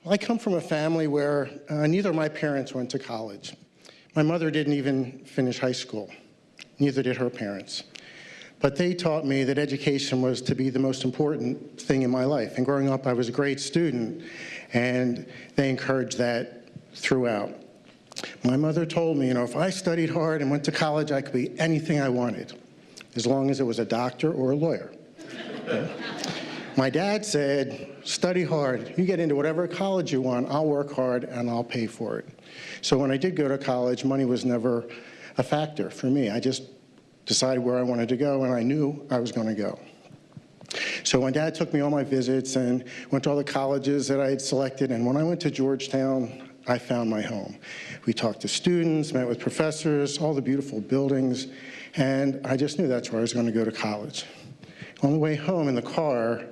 I come from a family where neither of my parents went to college. My mother didn't even finish high school. Neither did her parents. But they taught me that education was to be the most important thing in my life. And growing up, I was a great student, and they encouraged that throughout. My mother told me, if I studied hard and went to college, I could be anything I wanted, as long as it was a doctor or a lawyer. My dad said, study hard. You get into whatever college you want, I'll work hard and I'll pay for it. So when I did go to college, money was never a factor for me. I just decided where I wanted to go, and I knew I was going to go. So my dad took me on my visits and went to all the colleges that I had selected, and when I went to Georgetown, I found my home. We talked to students, met with professors, all the beautiful buildings, and I just knew that's where I was going to go to college. On the way home in the car,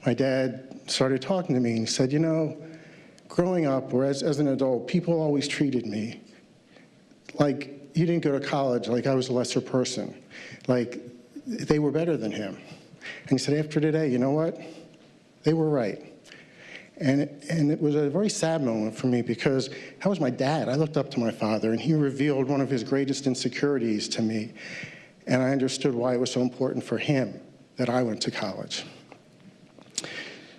my dad started talking to me, and he said, growing up, or as an adult, people always treated me like you didn't go to college, like I was a lesser person, like they were better than him. And he said, after today, you know what? They were right. And it was a very sad moment for me because that was my dad. I looked up to my father, and he revealed one of his greatest insecurities to me. And I understood why it was so important for him that I went to college.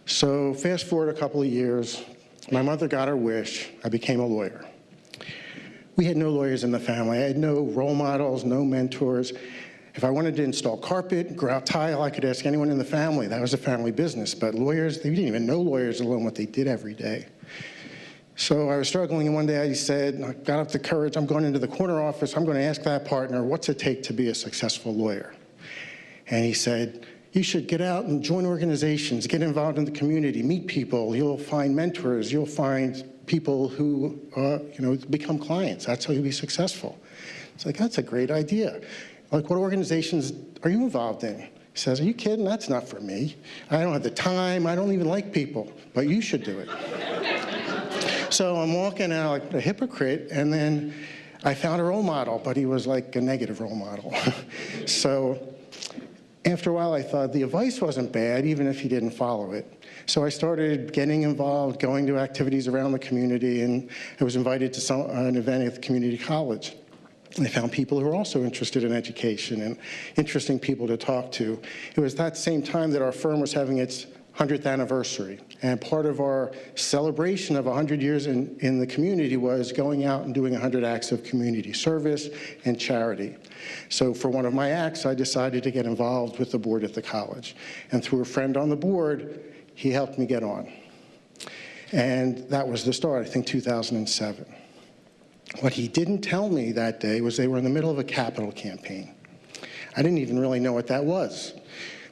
So fast forward a couple of years, my mother got her wish. I became a lawyer. We had no lawyers in the family. I had no role models, no mentors. If I wanted to install carpet, grout tile, I could ask anyone in the family. That was a family business. But lawyers, they didn't even know lawyers, let alone what they did every day. So I was struggling, and one day I said, I got up the courage, I'm going into the corner office, I'm going to ask that partner, what's it take to be a successful lawyer? And he said, you should get out and join organizations, get involved in the community, meet people, you'll find mentors, you'll find people who become clients. That's how you'll be successful. It's like, that's a great idea. Like, what organizations are you involved in? He says, are you kidding? That's not for me. I don't have the time, I don't even like people, but you should do it. So I'm walking out like a hypocrite, and then I found a role model, but he was like a negative role model. So after a while, I thought the advice wasn't bad, even if he didn't follow it. So I started getting involved, going to activities around the community, and I was invited to an event at the community college. I found people who were also interested in education and interesting people to talk to. It was that same time that our firm was having its 100th anniversary, and part of our celebration of 100 years in the community was going out and doing 100 acts of community service and charity. So for one of my acts, I decided to get involved with the board at the college. And through a friend on the board, he helped me get on. And that was the start, I think 2007. What he didn't tell me that day was they were in the middle of a capital campaign. I didn't even really know what that was.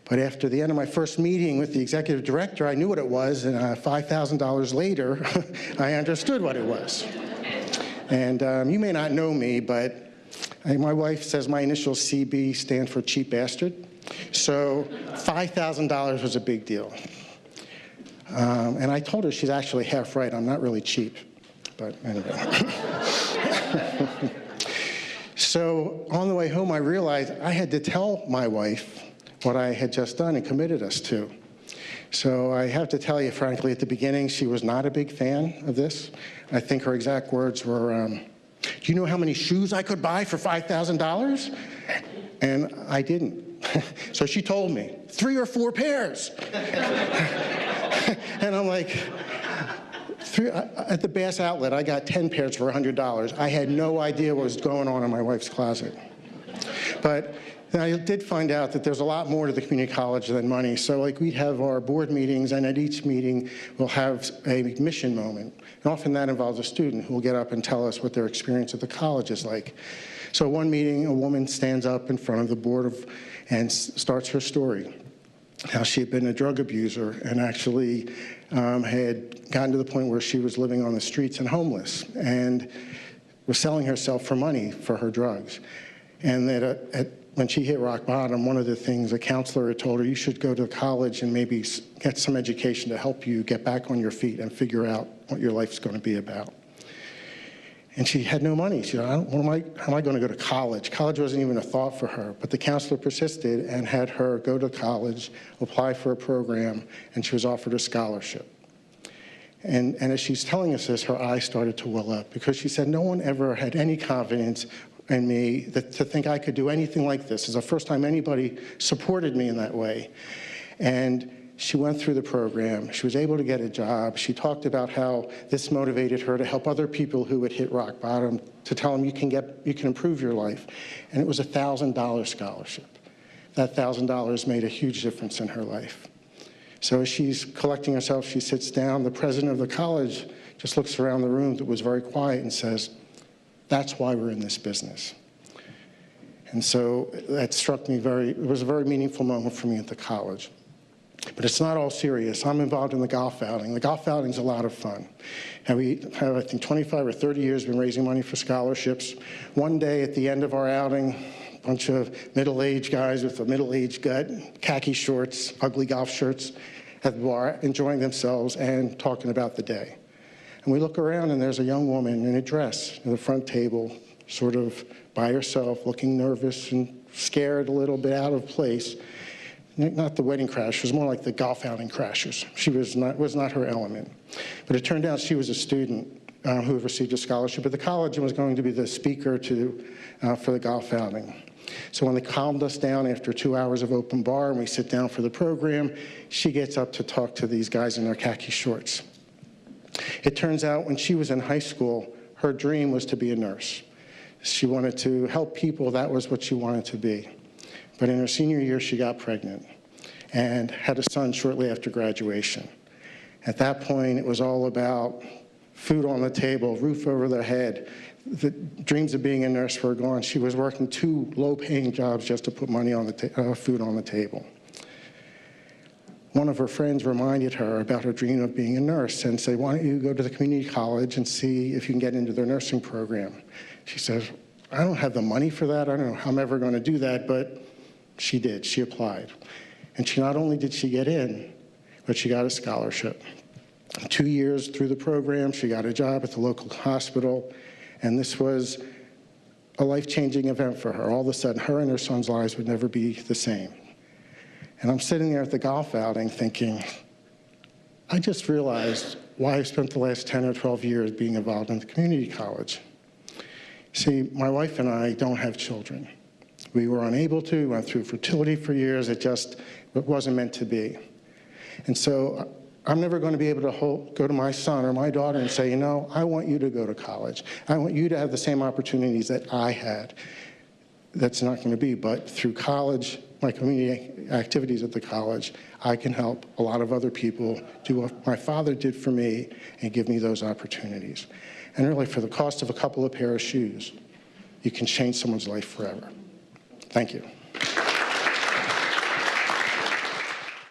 But after the end of my first meeting with the executive director, I knew what it was, and $5,000 later, I understood what it was. And you may not know me, but my wife says my initials CB stand for cheap bastard. So $5,000 was a big deal. And I told her she's actually half right. I'm not really cheap, but anyway. So on the way home, I realized I had to tell my wife what I had just done and committed us to. So I have to tell you, frankly, at the beginning, she was not a big fan of this. I think her exact words were, do you know how many shoes I could buy for $5,000? And I didn't. So she told me, 3 or 4 pairs. And I'm like, at the Bass Outlet, I got 10 pairs for $100. I had no idea what was going on in my wife's closet. But I did find out that there's a lot more to the community college than money. So like we'd have our board meetings, and at each meeting we'll have a mission moment. And often that involves a student who will get up and tell us what their experience at the college is like. So one meeting, a woman stands up in front of the board and starts her story. How she had been a drug abuser and actually had gotten to the point where she was living on the streets and homeless and was selling herself for money for her drugs. And that when she hit rock bottom, one of the things a counselor had told her, you should go to college and maybe get some education to help you get back on your feet and figure out what your life's going to be about. And she had no money. She said, how am I going to go to college? College wasn't even a thought for her. But the counselor persisted and had her go to college, apply for a program, and she was offered a scholarship. And as she's telling us this, her eyes started to well up, because she said, no one ever had any confidence in me to think I could do anything like this. It's the first time anybody supported me in that way. And she went through the program. She was able to get a job. She talked about how this motivated her to help other people who had hit rock bottom, to tell them you can improve your life. And it was a $1,000 scholarship. That $1,000 made a huge difference in her life. So as she's collecting herself, she sits down. The president of the college just looks around the room that was very quiet and says, that's why we're in this business. And so that struck me it was a very meaningful moment for me at the college. But it's not all serious. I'm involved in the golf outing. The golf outing's a lot of fun. And we have, I think, 25 or 30 years been raising money for scholarships. One day at the end of our outing, a bunch of middle-aged guys with a middle-aged gut, khaki shorts, ugly golf shirts at the bar, enjoying themselves and talking about the day. And we look around, and there's a young woman in a dress at the front table, sort of by herself, looking nervous and scared, a little bit out of place. Not the wedding crashers, more like the golf outing crashers. She was not her element. But it turned out she was a student who had received a scholarship at the college and was going to be the speaker for the golf outing. So when they calmed us down after 2 hours of open bar and we sit down for the program, she gets up to talk to these guys in their khaki shorts. It turns out when she was in high school, her dream was to be a nurse. She wanted to help people. That was what she wanted to be. But in her senior year, she got pregnant and had a son shortly after graduation. At that point, it was all about food on the table, roof over their head. The dreams of being a nurse were gone. She was working 2 low-paying jobs just to put money on food on the table. One of her friends reminded her about her dream of being a nurse and said, why don't you go to the community college and see if you can get into their nursing program? She says, I don't have the money for that. I don't know how I'm ever going to do that, but she did. She applied. And she not only did she get in, but she got a scholarship. 2 years through the program, she got a job at the local hospital, and this was a life-changing event for her. All of a sudden, her and her son's lives would never be the same. And I'm sitting there at the golf outing thinking, I just realized why I spent the last 10 or 12 years being involved in the community college. See, my wife and I don't have children. We were unable to, we went through fertility for years. It wasn't meant to be. And so I'm never going to be able to go to my son or my daughter and say, you know, I want you to go to college. I want you to have the same opportunities that I had. That's not going to be, but through college, my community activities at the college, I can help a lot of other people do what my father did for me and give me those opportunities. And really, for the cost of a couple of pair of shoes, you can change someone's life forever. Thank you.